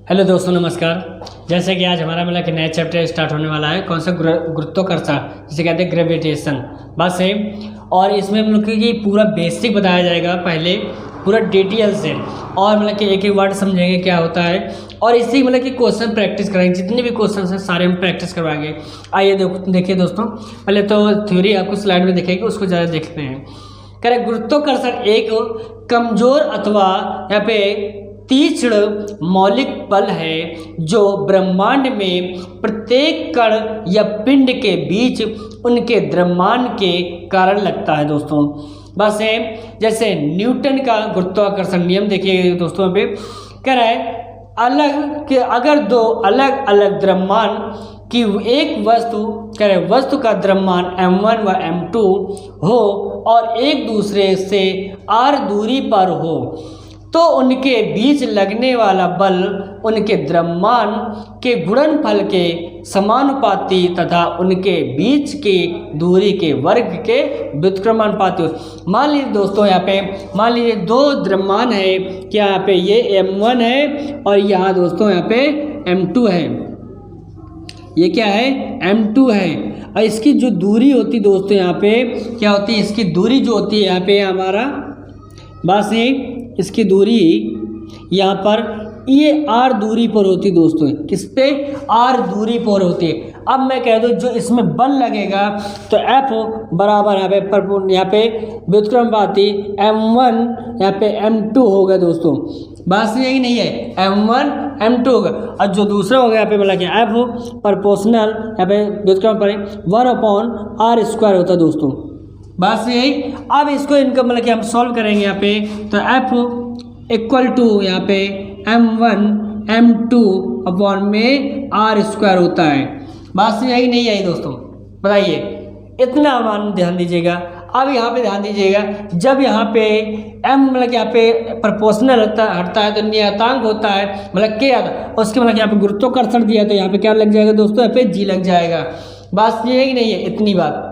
Hello दोस्तों, नमस्कार। जैसे कि आज हमारा मतलब कि नया चैप्टर स्टार्ट होने वाला है। कौन सा? गुरुत्वाकर्षण, जिसे कहते हैं ग्रेविटेशन। बात सही। और इसमें मतलब कि पूरा बेसिक बताया जाएगा पहले, पूरा डिटेल से, और मतलब कि एक एक वर्ड समझेंगे क्या होता है, और इसी मतलब कि क्वेश्चन प्रैक्टिस कराएंगे। जितने भी क्वेश्चन हैं सारे हम प्रैक्टिस करवाएंगे। आइए देखिए दोस्तों, पहले तो थ्योरी आपको स्लाइड में दिखेगी, उसको ज़्यादा देखते हैं। कह रहे गुरुत्वाकर्षण एक कमजोर अथवा यहाँ पे तीक्ष्ण मौलिक बल है जो ब्रह्मांड में प्रत्येक कण या पिंड के बीच उनके द्रव्यमान के कारण लगता है दोस्तों। बस है जैसे न्यूटन का गुरुत्वाकर्षण नियम देखिए दोस्तों, यहाँ पे कह रहा है अलग कि अगर दो अलग अलग द्रव्यमान कि एक वस्तु कह रहे वस्तु का द्रव्यमान m1 व m2 हो और एक दूसरे से r दूरी पर हो, तो उनके बीच लगने वाला बल उनके द्रव्यमान के गुणनफल के समानुपाती तथा उनके बीच की दूरी के वर्ग के व्युत्क्रमानुपाती हो। मान लीजिए दोस्तों, यहाँ पे मान लीजिए दो द्रव्यमान है, क्या यहाँ पे ये m1 है और यहाँ दोस्तों यहाँ पे m2 है। ये क्या है? m2 है। और इसकी जो दूरी होती दोस्तों यहाँ पे क्या होती है? इसकी दूरी जो होती है यहाँ पे हमारा बस इसकी दूरी यहाँ पर ये r दूरी पर होती दोस्तों। किस पे? r दूरी पर होती है। अब मैं कह दूँ जो इसमें बल लगेगा तो F बराबर यहाँ पे व्युत्क्रमानुपाती m1 यहाँ पे m2 होगा दोस्तों। बात यही नहीं है, m1 m2 होगा। और जो दूसरा होगा यहाँ पे बोला कि F प्रोपोर्शनल यहाँ पे व्युत्क्रमानुपाती 1/r² होता है दोस्तों। बस यही। अब इसको इनका मतलब कि हम सॉल्व करेंगे यहाँ पे, तो F इक्वल टू यहाँ पे m1 m2 अपॉन में r² होता है। बात यही नहीं है दोस्तों, बताइए। इतना मान ध्यान दीजिएगा। अब यहाँ पे ध्यान दीजिएगा, जब यहाँ पे m मतलब कि यहाँ पे प्रोपोर्शनल हटता है तो नियतांक होता है मतलब क्या आता है, उसके मतलब यहाँ पे गुरुत्वाकर्षण दिया तो यहाँ पे क्या लग जाएगा दोस्तों? यहाँ पे g लग जाएगा। बात ये ही नहीं है, इतनी बात।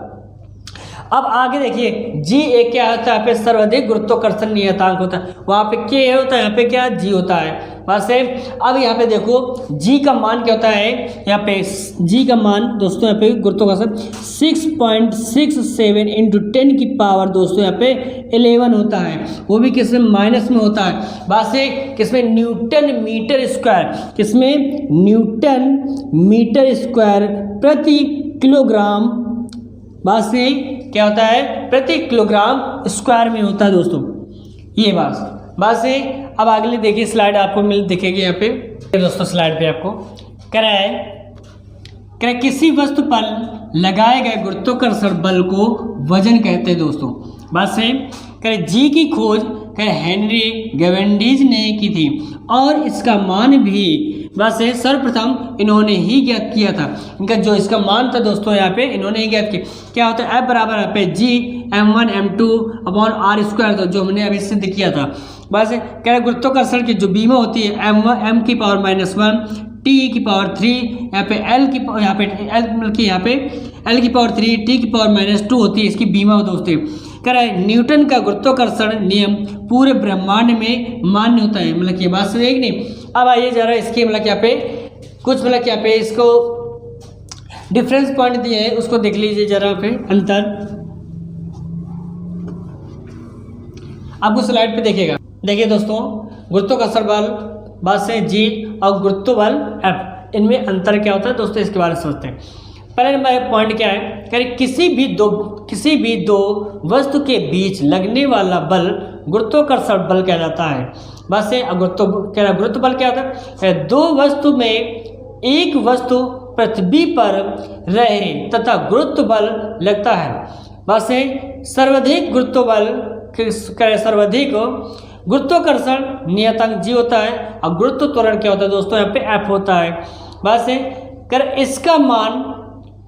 अब आगे देखिए, जी एक क्या होता है? यहाँ पे सर्वाधिक गुरुत्वाकर्षण नियतांक होता है, वहाँ पे के होता है, यहाँ पे क्या जी होता है। बस है। अब यहाँ पे देखो जी का मान क्या होता है? यहाँ पे जी का मान दोस्तों यहाँ पे गुरुत्वाकर्षण 6.67 इंटू 10 की पावर दोस्तों यहाँ पे 11 होता है, वो भी किसमें? माइनस में होता है। बस है किसमें? Newton metre square. किसमें? न्यूटन मीटर स्क्वायर प्रति किलोग्राम। बस यही क्या होता है? प्रति किलोग्राम स्क्वायर में होता है दोस्तों, ये बात। बस ये। अब अगले देखिए स्लाइड आपको दिखेगी यहाँ पे दोस्तों। स्लाइड पे आपको कह रहा है किसी वस्तु पर लगाए गए गुरुत्वाकर्षण बल को वजन कहते हैं दोस्तों। बात सही। कह रहे जी की खोज हेनरी गैवेंडिज ने की थी और इसका मान भी बस सर्वप्रथम इन्होंने ही ज्ञात किया था। इनका जो इसका मान था दोस्तों यहाँ पे इन्होंने ही ज्ञात किया। क्या होता है? F बराबर यहाँ पे जी m1 m2 अपॉन r², जो हमने अभी सिद्ध किया था। बस कह रहे गुरुत्वाकर्षण की जो बीमा होती है m की पावर -1 t की पावर 3 यहाँ पे l की पावर 3 t की पावर -2 होती है, इसकी बीमा दोस्तों। कह रहा है न्यूटन का गुरुत्वाकर्षण नियम पूरे ब्रह्मांड में मान्य होता है। मतलब कि बात सही है कि नहीं? अब आइए जरा इसके मतलब यहाँ पे कुछ मतलब यहाँ पे इसको डिफरेंस पॉइंट दिए हैं, उसको देख लीजिए जरा पे अंतर। आपको स्लाइड पे देखिएगा। देखिए दोस्तों, गुरुत्वाकर्षण बल बात से जी और गुरुत्व बल F, इनमें अंतर क्या होता है दोस्तों, इसके बारे में समझते हैं। पहले नंबर पॉइंट क्या है? कह रहे किसी भी दो वस्तु के बीच लगने वाला बल गुरुत्वाकर्षण बल कहा जाता है। बस गुरुत्व बल क्या होता है? दो वस्तु में एक वस्तु पृथ्वी पर रहे तथा गुरुत्व बल लगता है। बस सर्वाधिक गुरुत्व बल सर्वाधिक गुरुत्वाकर्षण नियतांक जी होता है और गुरुत्व त्वरण क्या होता है दोस्तों? यहाँ पे F होता है। बस कर इसका मान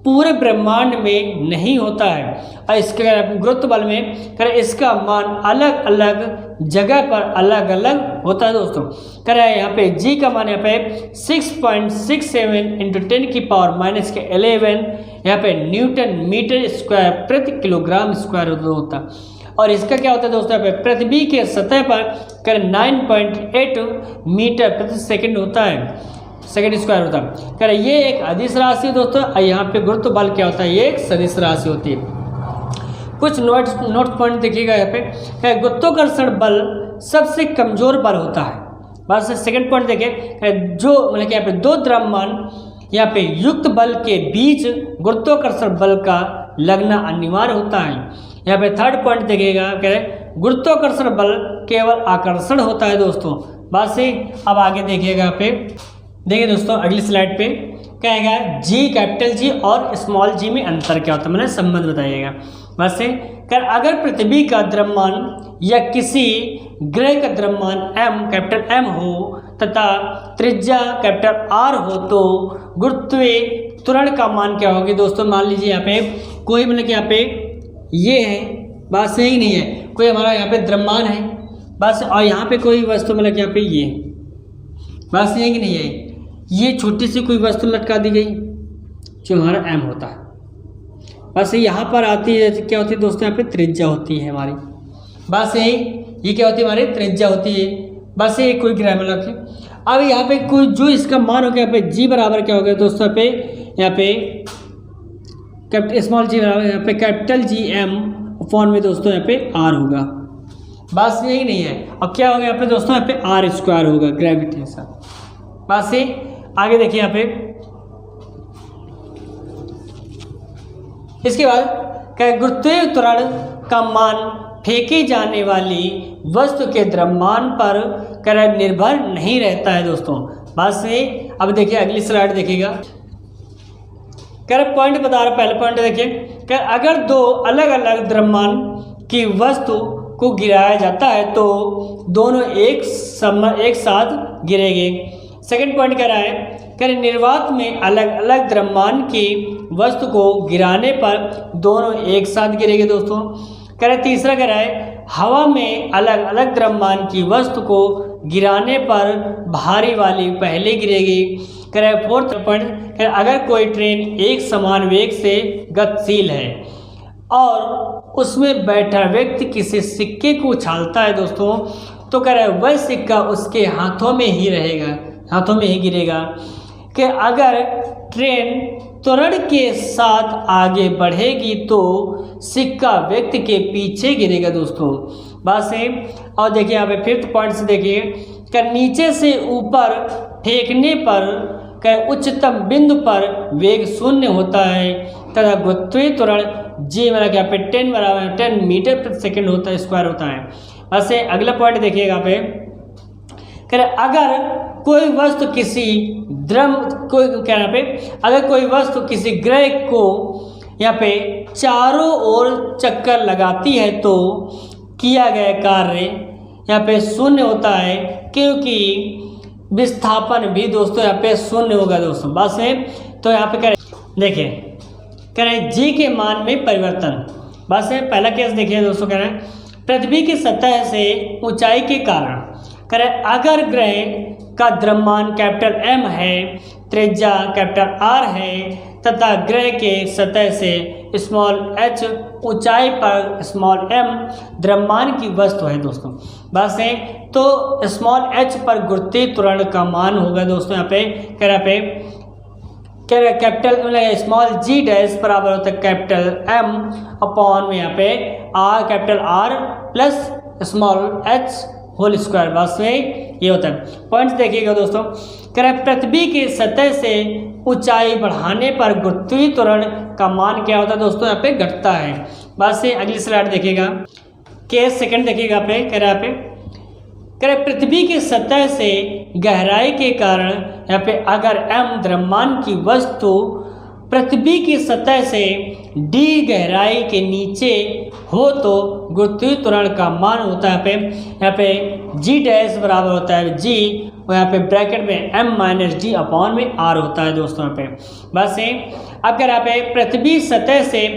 पूरे ब्रह्मांड में नहीं होता है और इसके गुरुत्व बल में कर इसका मान अलग अलग जगह पर अलग अलग होता है दोस्तों। कर यहाँ पे जी का मान यहाँ पे 6.67 इंटू 10 की पावर -11 यहाँ पे न्यूटन मीटर स्क्वायर प्रति किलोग्राम स्क्वायर होता है। और इसका क्या होता है दोस्तों यहाँ पे पृथ्वी के सतह पर कर 9.8 मीटर प्रति सेकंड होता है, सेकंड स्क्वायर होता है। कह रहे ये एक अदिश राशि है दोस्तों, और यहाँ पे गुरुत्व बल क्या होता है, ये एक सदिश राशि होती है। कुछ नोट पॉइंट देखिएगा यहाँ पे, गुरुत्वाकर्षण बल सबसे कमजोर बल होता है। बस सेकंड पॉइंट देखिए, जो मतलब कि यहाँ पे दो द्रव्यमान यहाँ पे युक्त बल के बीच गुरुत्वाकर्षण बल का लगना अनिवार्य होता है। यहाँ पे थर्ड पॉइंट देखिएगा, कह रहे गुरुत्वाकर्षण बल केवल आकर्षण होता है दोस्तों। बस अब आगे देखिएगा यहाँ पे, देखिए दोस्तों अगली स्लाइड पे क्या है, जी कैपिटल जी और स्मॉल जी में अंतर क्या होता है, मैंने संबंध बताइएगा। बस कर अगर पृथ्वी का द्रव्यमान या किसी ग्रह का द्रव्यमान m कैपिटल M हो तथा त्रिज्या कैपिटल R हो तो गुरुत्वीय त्वरण का मान क्या होगी दोस्तों। मान लीजिए यहाँ पे कोई मतलब कि यहाँ पे ये है, बात सही नहीं है, कोई हमारा यहाँ पे द्रव्यमान है बस, और यहाँ पे कोई वस्तु मतलब कि यहाँ पे ये बात सही है कि नहीं है, ये छोटी सी कोई वस्तु लटका दी गई जो हमारा m होता है। बस यहाँ पर आती है क्या होती है दोस्तों, यहाँ पे त्रिज्या होती है हमारी। बस यही ये क्या होती है हमारी त्रिज्या होती है। बस ये कोई ग्रह में रखी। अब यहाँ पे कोई जो इसका मान हो गया यहाँ पे जी बराबर क्या हो गया दोस्तों, यहाँ पे कैपिटल स्मॉल जी बराबर यहाँ पे कैपिटल जी एम अपॉन में दोस्तों यहाँ पे आर होगा। बस यही नहीं है, और क्या होगा यहाँ पे दोस्तों, यहाँ पे आर स्क्वायर होगा ग्रेविटेशन। बस ये आगे देखिए यहाँ पे, इसके बाद क्या गुरुत्वीय त्वरण का मान फेंकी जाने वाली वस्तु के द्रव्यमान पर कर निर्भर नहीं रहता है दोस्तों। बात से अब देखिए अगली स्लाइड देखिएगा, कर पॉइंट बता रहा, पहले पॉइंट देखिए, कर अगर दो अलग अलग द्रव्यमान की वस्तु को गिराया जाता है तो दोनों एक साथ गिरेंगे। सेकंड पॉइंट कह रहा है, कर निर्वात में अलग अलग द्रव्यमान की वस्तु को गिराने पर दोनों एक साथ गिरेंगे दोस्तों। कह रहे तीसरा कह रहा है, हवा में अलग अलग द्रव्यमान की वस्तु को गिराने पर भारी वाली पहले गिरेगी। कह रहे फोर्थ पॉइंट, अगर कोई ट्रेन एक समान वेग से गतिशील है और उसमें बैठा व्यक्ति किसी सिक्के को उछालता है दोस्तों, तो कह रहे वह सिक्का उसके हाथों में ही रहेगा, हाथों में ही गिरेगा। कि अगर ट्रेन त्वरण के साथ आगे बढ़ेगी तो सिक्का व्यक्ति के पीछे गिरेगा दोस्तों। बात सेम। और देखिए यहाँ पे फिफ्थ पॉइंट से देखिए, कि नीचे से ऊपर फेंकने पर उच्चतम बिंदु पर वेग शून्य होता है तथा गुरुत्वीय त्वरण जी मतलब यहाँ पे 10 बराबर 10 मीटर प्रति सेकंड होता है, स्क्वायर होता है। वैसे अगला पॉइंट देखिएगा यहाँ पे, अगर कोई वस्तु किसी अगर कोई वस्तु किसी ग्रह को यहाँ पे चारों ओर चक्कर लगाती है तो किया गया कार्य यहाँ पे शून्य होता है, क्योंकि विस्थापन भी दोस्तों यहाँ पे शून्य होगा दोस्तों। बस है तो यहाँ पे कह रहे देखिए, कह रहे जी के मान में परिवर्तन। बस है पहला केस देखिए दोस्तों, कह रहे हैं पृथ्वी की सतह से ऊंचाई के कारण, कह रहे अगर ग्रह का द्रव्यमान कैपिटल M है, त्रिज्या कैपिटल R है तथा ग्रह के सतह से स्मॉल h ऊंचाई पर स्मॉल m द्रव्यमान की वस्तु है दोस्तों। बस है तो स्मॉल h पर गुरुत्वीय त्वरण का मान होगा दोस्तों यहाँ पे, कह रहा कैपिटल स्मॉल g डैश बराबर होता है कैपिटल M अपॉन में यहाँ पे R capital R plus small h whole square. बस में ये होता है। पॉइंट्स देखिएगा दोस्तों, कह रहे पृथ्वी की सतह से ऊंचाई बढ़ाने पर गुरुत्वीय त्वरण का मान क्या होता है दोस्तों, यहाँ पे घटता है। बस से अगली स्लाइड देखिएगा, केस सेकंड देखिएगा पे, कह रहा है कह रहे पृथ्वी की सतह से गहराई के कारण यहाँ पे अगर m द्रव्यमान की वस्तु पृथ्वी की सतह से d गहराई के नीचे हो तो गुरुत्वीय त्वरण का मान होता है यहाँ पे g डैश बराबर होता है g और यहाँ पे ब्रैकेट में m माइनस डी अपॉन में r होता है दोस्तों यहाँ पे। बस अब यहाँ पे पृथ्वी सतह से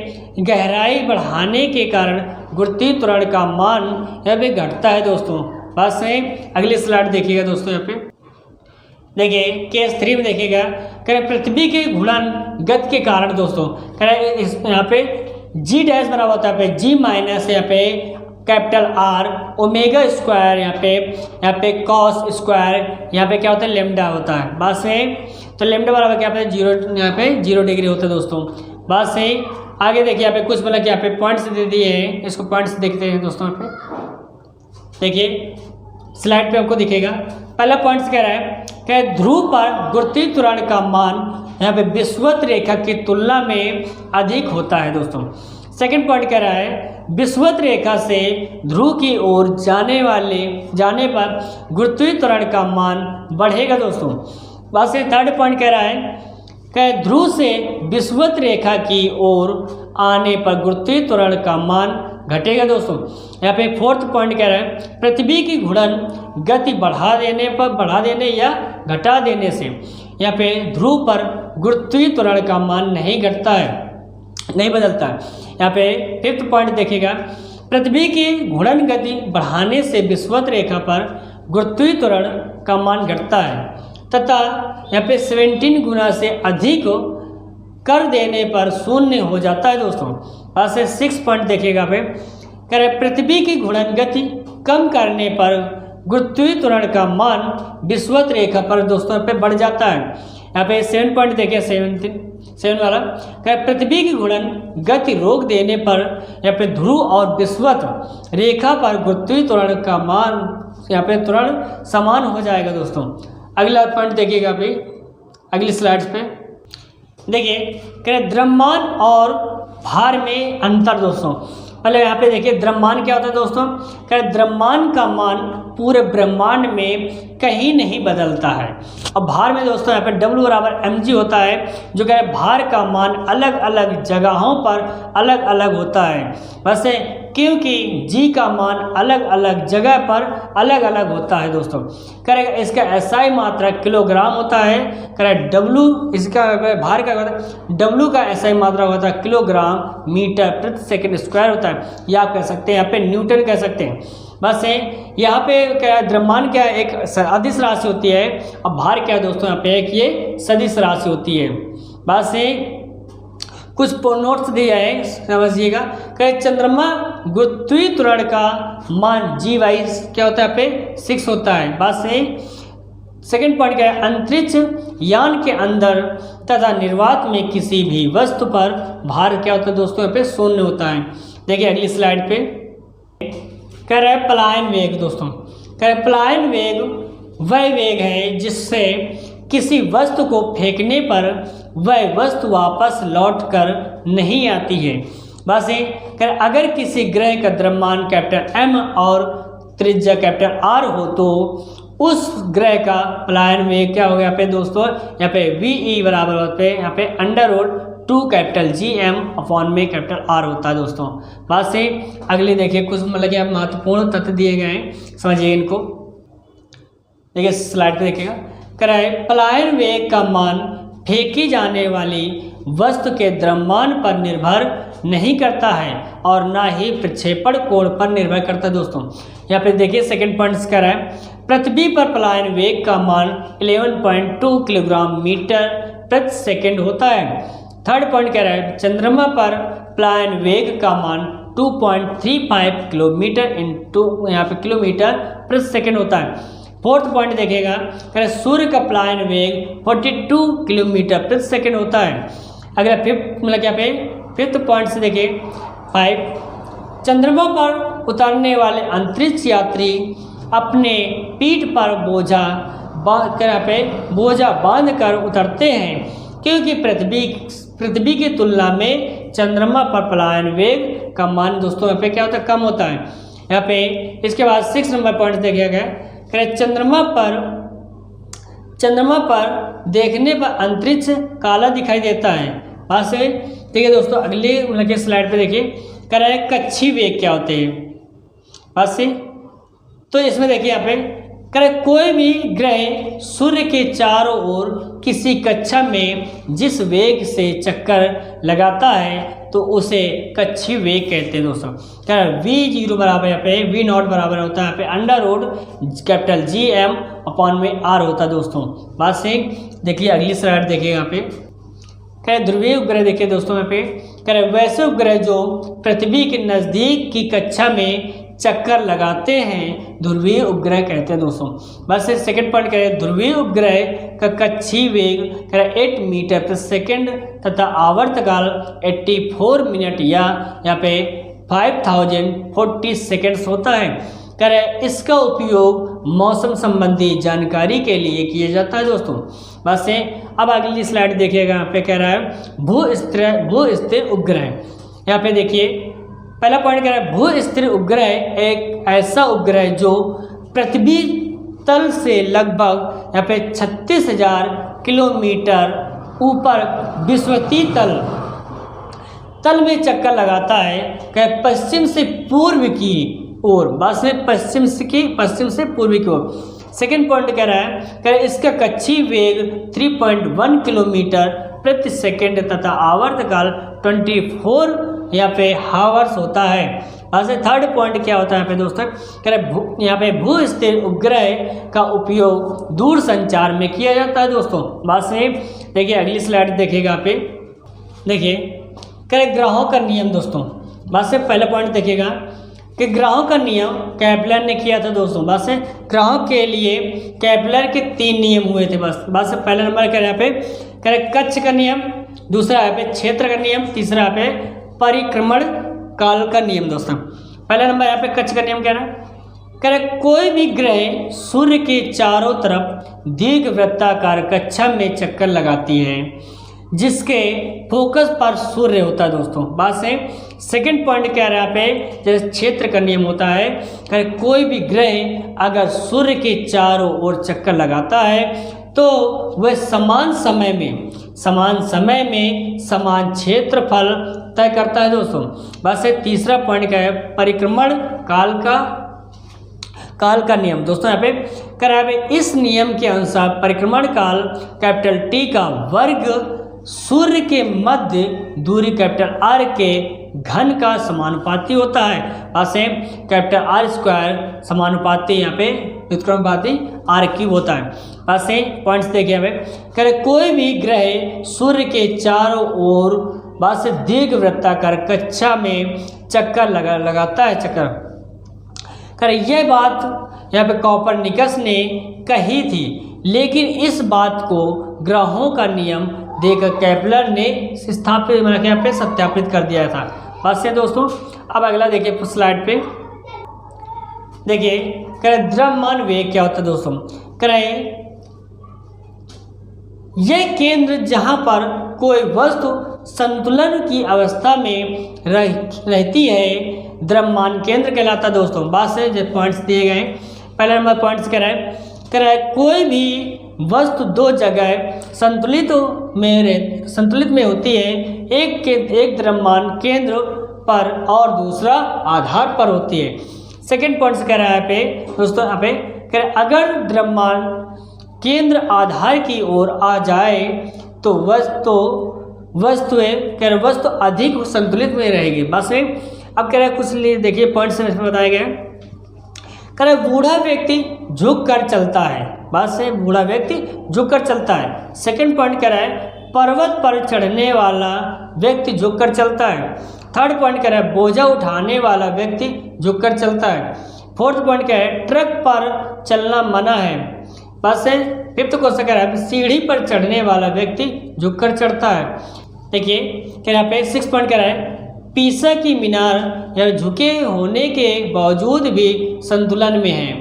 गहराई बढ़ाने के कारण गुरुत्वीय त्वरण का मान यहाँ पे घटता है दोस्तों। बस अगली स्लाइड देखिएगा दोस्तों, यहाँ पे देखिए केस 3 में देखिएगा, कह रहे पृथ्वी के घूर्णन गति के कारण दोस्तों, कह रहे यहाँ पे जी डैश बराबर होता है जी माइनस यहाँ पे कैपिटल आर, ओमेगा स्क्वायर यहाँ पे कॉस स्क्वायर, यहाँ पे क्या होता है लेमडा होता है। बात सही। तो लेमडा बराबर क्या होता है 0, यहाँ पे 0 डिग्री होता है दोस्तों। बात सही। आगे देखिए यहाँ पे कुछ मतलब कि यहाँ पे पॉइंट्स दे दिए हैं, इसको पॉइंट्स देखते हैं दोस्तों। यहाँ पे देखिए स्लाइड पे आपको दिखेगा। पहला पॉइंट्स कह रहा है कि ध्रुव पर गुरुत्वीय त्वरण का मान यहाँ पे विषुवत रेखा की तुलना में अधिक होता है दोस्तों। सेकंड पॉइंट कह रहा है विषुवत रेखा से ध्रुव की ओर जाने पर गुरुत्वीय त्वरण का मान बढ़ेगा दोस्तों। बात से थर्ड पॉइंट कह रहा है कि ध्रुव से विषुवत रेखा की ओर आने पर गुरुत्वीय त्वरण का मान घटेगा दोस्तों। यहाँ पे फोर्थ पॉइंट कह रहा है पृथ्वी की घूर्णन गति बढ़ा देने या घटा देने से यहाँ पे ध्रुव पर गुरुत्वीय त्वरण का मान नहीं घटता है, नहीं बदलता है। यहाँ पे फिफ्थ पॉइंट देखिएगा पृथ्वी की घूर्णन गति बढ़ाने से विषुवत रेखा पर गुरुत्वीय त्वरण का मान घटता है तथा यहाँ पे 17 गुना से अधिक कर देने पर शून्य हो जाता है दोस्तों। पास से 6 पॉइंट देखिएगा पे कह रहे पृथ्वी की घूर्णन गति कम करने पर गुरुत्वीय त्वरण का मान विषुवत रेखा पर दोस्तों पे बढ़ जाता है। यहाँ पे 7 पॉइंट देखिए 7 वाला कह पृथ्वी की घूर्णन गति रोक देने पर यहाँ पे ध्रुव और विषुवत रेखा पर गुरुत्वीय त्वरण का मान यहाँ पे त्वरण समान हो जाएगा दोस्तों। अगला पॉइंट देखिएगा अभी अगली स्लाइड्स पे देखिए कह द्रव्यमान और भार में अंतर दोस्तों। पहले यहाँ पे देखिए द्रव्यमान क्या होता है दोस्तों। कह द्रव्यमान का मान पूरे ब्रह्मांड में कहीं नहीं बदलता है और भार में दोस्तों यहाँ पे W बराबर mg होता है जो कह रहे भार का मान अलग अलग जगहों पर अलग अलग होता है। वैसे क्योंकि g का मान अलग अलग जगह पर अलग अलग होता है दोस्तों। करेगा इसका SI मात्रा किलोग्राम होता है। करेगा W इसका भार का होता है W का SI मात्रा होता है किलोग्राम मीटर प्रति सेकंड स्क्वायर होता है। या आप कह सकते हैं यहाँ पे न्यूटन कह सकते हैं। बस है यहाँ पे क्या द्रव्यमान क्या एक अदिश राशि होती है और भार क्या है दोस्तों यहाँ पे एक ये सदिश राशि होती है। बस है कुछ नोट्स दिया है समझिएगा। कहे चंद्रमा गुरुत्वीय त्वरण का मान G वाइज क्या होता है यहाँ पे 6 होता है। बात से सेकंड पॉइंट क्या है अंतरिक्ष यान के अंदर तथा निर्वात में किसी भी वस्तु पर भार क्या होता है दोस्तों यहाँ पे शून्य होता है। देखिए अगली स्लाइड पे कह रहा है पलायन वेग दोस्तों। कह रहे पलायन वेग वह वेग है जिससे किसी वस्तु को फेंकने पर वह वस्तु वापस लौट कर नहीं आती है। बस कर अगर किसी ग्रह का द्रव्यमान कैपिटल M और त्रिज्या कैपिटल R हो तो उस ग्रह का पलायन वेग क्या हो गया यहाँ पे दोस्तों यहाँ पे VE बराबर होते हैं यहाँ पे √2 कैपिटल GM अपॉन में कैपिटल R होता है दोस्तों। बात से अगले देखिए कुछ मतलब कि महत्वपूर्ण तथ्य दिए गए हैं समझिए इनको। देखिए स्लाइड पे देखिएगा कह रहा है पलायन वेग का मान फेंकी जाने वाली वस्तु के द्रव्यमान पर निर्भर नहीं करता है और ना ही प्रक्षेपण कोण पर निर्भर करता है दोस्तों। यहाँ पे देखिए सेकंड पॉइंट कह रहा है पृथ्वी पर पलायन वेग का मान 11.2 किलोग्राम मीटर प्रति सेकंड होता है। थर्ड पॉइंट कह रहा है चंद्रमा पर पलायन वेग का मान 2.35 किलोमीटर इंटू यहाँ पे किलोमीटर प्रति सेकंड होता है। फोर्थ पॉइंट देखिएगा कह रहे सूर्य का पलायन वेग 42 किलोमीटर प्रति सेकंड होता है। अगला फिफ्थ मतलब यहाँ पे फिफ्थ पॉइंट से देखिए 5 चंद्रमा पर उतरने वाले अंतरिक्ष यात्री अपने पीठ पर बोझा बांध कर उतरते हैं क्योंकि पृथ्वी की तुलना में चंद्रमा पर पलायन वेग का मान दोस्तों यहाँ पे क्या होता है कम होता है। यहाँ पे इसके बाद 6 नंबर पॉइंट देखिए गया चंद्रमा पर देखने पर अंतरिक्ष काला दिखाई देता है। बात से देखिए दोस्तों अगले मतलब के स्लाइड पे देखिए कह रहा है कक्षीय वेग क्या होते हैं। बात से तो इसमें देखिए यहाँ पे कह रहे कोई भी ग्रह सूर्य के चारों ओर किसी कक्षा में जिस वेग से चक्कर लगाता है तो उसे कक्षीय वेग कहते हैं दोस्तों। क्या V0 बराबर यहाँ पे V0 बराबर होता है यहाँ पे कैपिटल GM अपॉन में R होता है दोस्तों। बात से देखिए अगली स्लाइड देखिए यहाँ पे कह ध्रुवीय उपग्रह देखिए दोस्तों यहाँ पे कह रहे वैसे उपग्रह जो पृथ्वी के नज़दीक की कक्षा में चक्कर लगाते हैं ध्रुवीय उपग्रह कहते हैं दोस्तों। बस सेकंड पॉइंट कह रहे हैं ध्रुवीय उपग्रह का कक्षीय वेग कह रहे 8 मीटर प्रति सेकंड तथा आवर्तकाल 84 मिनट या यहाँ पे 5040 सेकेंड्स होता है। कह रहे इसका उपयोग मौसम संबंधी जानकारी के लिए किया जाता है दोस्तों। बस अब अगली स्लाइड देखिएगा, यहाँ पे कह रहा है भू-स्थिर उपग्रह। यहाँ पे देखिए पहला पॉइंट कह रहा है भू-स्थिर उपग्रह एक ऐसा उपग्रह जो पृथ्वी तल से लगभग यहाँ पे 36,000 किलोमीटर ऊपर विषुवतीय तल में चक्कर लगाता है। कह पश्चिम से पूर्व की ओर, बस में पश्चिम से पूर्व की ओर। सेकेंड पॉइंट कह रहा है कह इसका कक्षीय वेग 3.1 किलोमीटर प्रति सेकंड तथा आवर्तकाल 24 यहाँ पे हावर्स होता है। बस थर्ड पॉइंट क्या होता है यहाँ पे दोस्तों, कह रहे यहाँ पे भू-स्थिर उपग्रह का उपयोग दूर संचार में किया जाता है दोस्तों। बस देखिए अगली स्लाइड देखिएगा यहाँ पे, देखिए कह रहे ग्रहों का नियम दोस्तों। बस से पहला पॉइंट देखिएगा कि ग्रहों का नियम केपलर ने किया था दोस्तों। बस ग्रहों के लिए केपलर के 3 नियम हुए थे। बस पहला नंबर कह रहे यहाँ पे कह रहे कक्ष का नियम, दूसरा यहाँ पे क्षेत्र का नियम, तीसरा यहाँ पे परिक्रमण काल का नियम दोस्तों। पहला नंबर यहाँ पे कक्ष का नियम कह रहे कोई भी ग्रह सूर्य के चारों तरफ दीर्घवृत्ताकार कक्षा में चक्कर लगाती है जिसके फोकस पर सूर्य होता है दोस्तों। बात से सेकंड पॉइंट क्या है यहाँ पे, जैसे क्षेत्र का नियम होता है, कोई भी ग्रह अगर सूर्य के चारों ओर चक्कर लगाता है तो वह समान समय में समान क्षेत्रफल तय करता है दोस्तों। बस तीसरा पॉइंट क्या है, परिक्रमण काल का नियम दोस्तों। यहाँ पे करावे इस नियम के अनुसार परिक्रमण काल कैपिटल टी का वर्ग सूर्य के मध्य दूरी कैपिटल आर के घन का समानुपाती होता है। ऐसे कैपिटल आर स्क्वायर समानुपाती यहाँ पे व्युत्क्रमानुपाती आर क्यूब होता है। ऐसे पॉइंट्स देखिए हमें, कह कोई भी ग्रह सूर्य के चारों ओर बस दीर्घवृत्ताकार कक्षा में चक्कर लगाता है। कर यह बात यहाँ पे कोपरनिकस ने कही थी, लेकिन इस बात को ग्रहों का नियम देकर केपलर ने यहाँ पे सत्यापित कर दिया था। बस ये दोस्तों। अब अगला देखिए स्लाइड पे, देखिए करें द्रव्यमान वेग क्या होता है दोस्तों। करें यह केंद्र जहाँ पर कोई वस्तु संतुलन की अवस्था में रहती है द्रव्यमान केंद्र कहलाता है दोस्तों। बात से जो पॉइंट्स दिए गए, पहला नंबर पॉइंट्स कह रहा है कोई भी वस्तु दो जगह संतुलित में होती है, एक द्रव्यमान केंद्र पर और दूसरा आधार पर होती है। सेकेंड पॉइंट कह रहा है पे दोस्तों, यहाँ पे कह रहा है अगर द्रव्यमान केंद्र आधार की ओर आ जाए तो वस्तु अधिक संतुलित में रहेगी। बस अब कह रहा है कुछ देखिए पॉइंट्स इसमें बताया गया। कह रहा है बूढ़ा व्यक्ति झुक कर चलता है। बात से बूढ़ा व्यक्ति झुक कर चलता है। सेकंड पॉइंट कह रहा है पर्वत पर चढ़ने वाला व्यक्ति झुक कर चलता है। थर्ड पॉइंट कह रहा है बोझा उठाने वाला व्यक्ति झुक कर चलता है। फोर्थ पॉइंट क्या है ट्रक पर चलना मना है। बस से फिफ्थ क्वेश्चन कह रहा है सीढ़ी पर चढ़ने वाला व्यक्ति झुक कर चढ़ता है। देखिए कह रहा है सिक्स पॉइंट कह रहा है पीसा की मीनार या झुके होने के बावजूद भी संतुलन में है।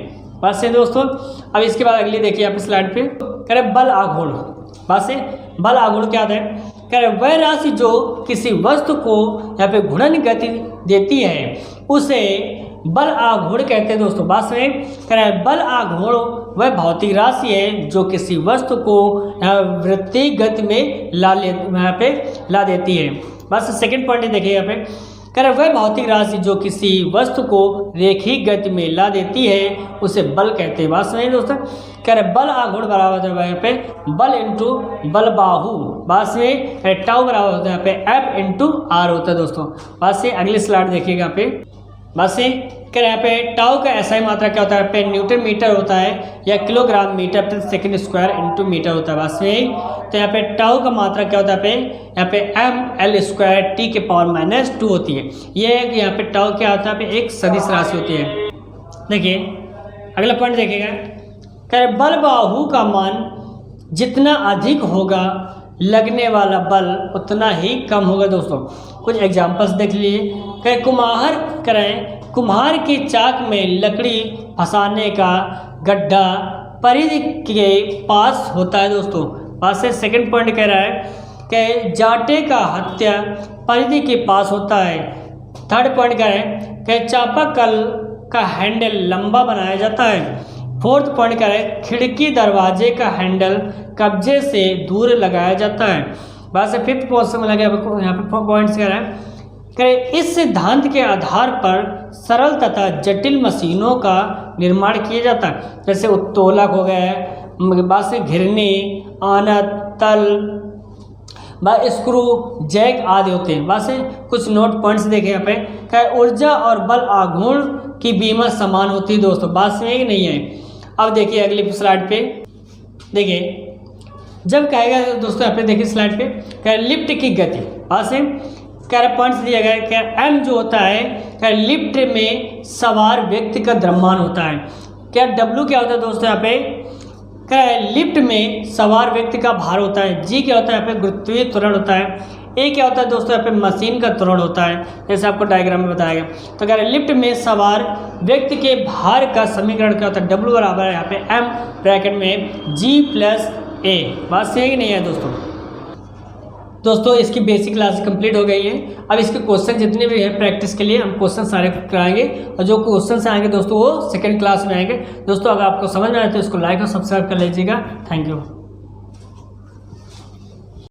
बस से दोस्तों। अब इसके बाद अगली देखिए यहाँ पे स्लाइड पे कह रहे बल आघूर्ण। बस से बल आघूर्ण क्या होता है, कह रहे वह राशि जो किसी वस्तु को यहाँ पे घूर्णन गति देती है उसे बल आघूर्ण कहते हैं दोस्तों। बात में कह रहे बल आघूर्ण वह भौतिक राशि है जो किसी वस्तु को वृत्तीय गति में ला देती है। बस सेकंड पॉइंट देखिए यहाँ पे कह रहे वह भौतिक राशि जो किसी वस्तु को रेखीय गति में ला देती है उसे बल कहते हैं। बात सुनिए दोस्तों। कह रहे बल आघूर्ण बराबर होता है यहाँ पे बल इंटू बल बाहु। बात में टाउ बराबर होता है यहाँ पे F इंटू आर होता है दोस्तों। बात से अगली स्लाइड देखिएगा यहाँ पे। बस से कर यहाँ पे टाउ का एसआई मात्रा क्या होता है, पे न्यूटन मीटर होता है या किलोग्राम मीटर प्रति सेकंड स्क्वायर इनटू मीटर होता है। बस में तो यहाँ पे टाउ का मात्रा क्या होता है, यहाँ पे ml² t के पावर -2 होती है। ये यहाँ पे टाउ क्या होता है, एक सदिश राशि होती है। देखिए अगला पॉइंट देखिएगा, कह बल बाहु का मान जितना अधिक होगा लगने वाला बल उतना ही कम होगा। दोस्तों कुछ एग्जांपल्स देख लीजिए, कह कुम्हार करें, कुम्हार की चाक में लकड़ी फंसाने का गड्ढा परिधि के पास होता है। दोस्तों पास से सेकंड पॉइंट कह रहा है कि जाटे का हत्या परिधि के पास होता है। थर्ड पॉइंट कह रहा है कि चापाकल का हैंडल लंबा बनाया जाता है। फोर्थ पॉइंट कह रहा है खिड़की दरवाजे का हैंडल कब्जे से दूर लगाया जाता है। बस से फिफ्थ पॉइंट में लगे यहाँ पे पॉइंट्स कह रहा है कि इस सिद्धांत के आधार पर सरल तथा जटिल मशीनों का निर्माण किया जाता है, जैसे उत्तोलक हो गया, बस से घिरनी, आनत, तल, बस स्क्रू, जैक आदि होते हैं। बस कुछ नोट पॉइंट्स देखें यहाँ पे, क्या ऊर्जा और बल आघूर्ण की बीमा समान होती है। दोस्तों बात में ही नहीं है। अब देखिए अगली स्लाइड पे, देखिए जब कहेगा दोस्तों यहाँ पे देखिए स्लाइड पे, क्या लिफ्ट की गति, बात से क्या पॉइंट्स दिया गया है, क्या एम जो होता है क्या लिफ्ट में सवार व्यक्ति का द्रव्यमान होता है। क्या डब्ल्यू क्या होता है दोस्तों यहाँ पे, क्या लिफ्ट में सवार व्यक्ति का भार होता है। जी क्या होता है यहाँ पे गुरुत्वीय त्वरण होता है। ए क्या होता है दोस्तों यहाँ पे मशीन का त्वरण होता है, जैसे आपको डायग्राम में बताया गया। तो अगर लिफ्ट में सवार व्यक्ति के भार का समीकरण क्या होता है, डब्ल्यू बराबर है यहाँ पे एम ब्रैकेट में जी प्लस ए। बात सही कि नहीं है दोस्तों इसकी बेसिक क्लास कंप्लीट हो गई है। अब इसके क्वेश्चन जितने भी हैं प्रैक्टिस के लिए हम क्वेश्चन सारे कराएंगे, और जो क्वेश्चन आएंगे दोस्तों वो सेकंड क्लास में आएंगे। दोस्तों अगर आपको समझ में आए तो इसको लाइक और सब्सक्राइब कर लीजिएगा। Thank you.